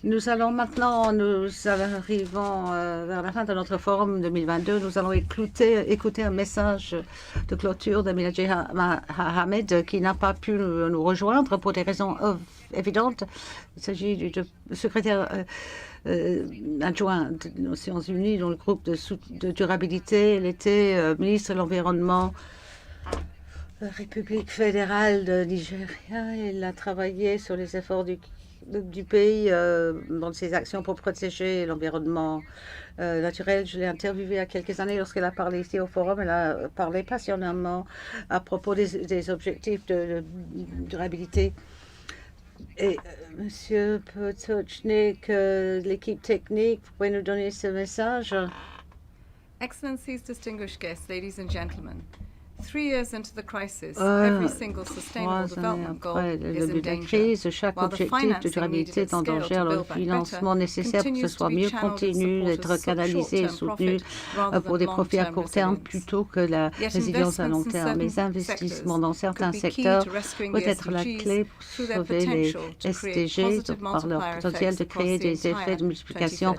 Nous allons maintenant, nous arrivons vers la fin de notre forum 2022. Nous allons écouter un message de clôture de Minajeh Hamed qui n'a pas pu nous rejoindre pour des raisons évidentes. Il s'agit du secrétaire adjoint des Nations Unies dans le groupe de durabilité. Elle était ministre de l'Environnement de la République fédérale de Nigeria. Elle a travaillé sur les efforts du pays dans ses actions pour protéger l'environnement naturel. Je l'ai interviewée il y a quelques années lorsqu'elle a parlé ici au forum. Elle a parlé passionnément à propos des objectifs de durabilité. Et Monsieur Potočnik, l'équipe technique, vous pouvez nous donner ce message? Excellencies, distinguished guests, ladies and gentlemen. 3 years into the crisis, every single sustainable development goal is in danger. Chaque objectif de durabilité est en danger. Alors, le financement nécessaire pour que ce soit mieux continue d'être canalisé et soutenu pour des profits à court terme plutôt que la résilience à long terme. Les investissements dans certains secteurs peuvent être la clé pour sauver les SDG par leur potentiel de créer des effets de multiplication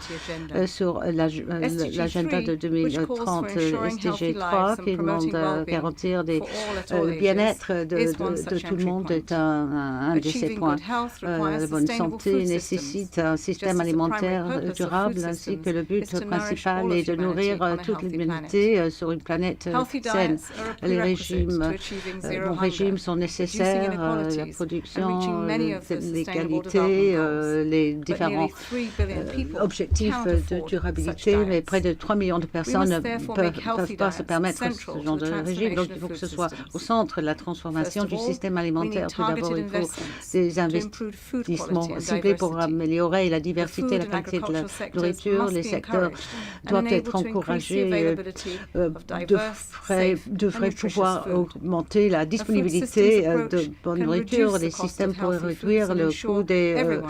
sur l'agenda de 2030. SDG 3 qui demande garantir le bien-être de tout le monde est un de ces points. La bonne santé nécessite un système alimentaire durable ainsi que le but principal est de nourrir toute l'humanité sur une planète saine. Les bons régimes sont nécessaires, la production, l'égalité, les différents objectifs de durabilité, mais près de 3 millions de personnes ne peuvent pas se permettre ce genre de régime. Donc, il faut que ce soit au centre de la transformation du système alimentaire. Tout d'abord, il faut des investissements ciblés pour améliorer la diversité et la qualité de la nourriture. Les secteurs doivent être encouragés, devraient pouvoir augmenter la disponibilité de bonne nourriture. Les systèmes pourraient réduire le coût de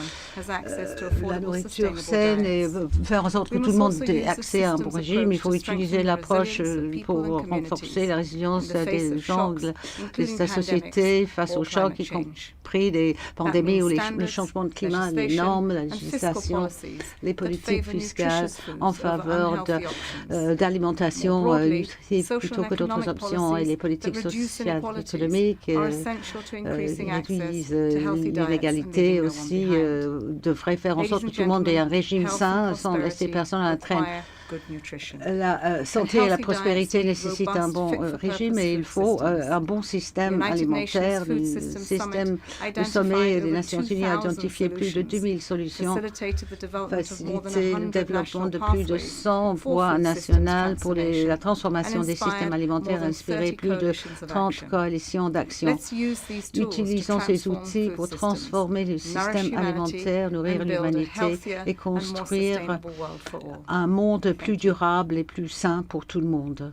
la nourriture saine et faire en sorte que tout le monde ait accès à un bon régime. Il faut utiliser l'approche pour renforcer la résilience des gens, de la société face aux chocs, y compris des pandémies ou le changement de climat, les normes, la législation, les politiques fiscales en faveur d'alimentation nutritive plutôt que d'autres options et les politiques sociales et économiques réduisent l'inégalité aussi, devraient faire en sorte que tout le monde ait un régime sain sans laisser personne à la traîne. La santé et la prospérité nécessitent un bon régime et il faut un bon système alimentaire. Le système de sommet des Nations Unies a identifié plus de 2000 solutions, facilité le développement de plus de 100 voies nationales pour la transformation des systèmes alimentaires, inspiré plus de 30 coalitions d'action. Utilisons ces outils pour transformer le système alimentaire, nourrir l'humanité et construire un monde plus durable et plus sain pour tout le monde.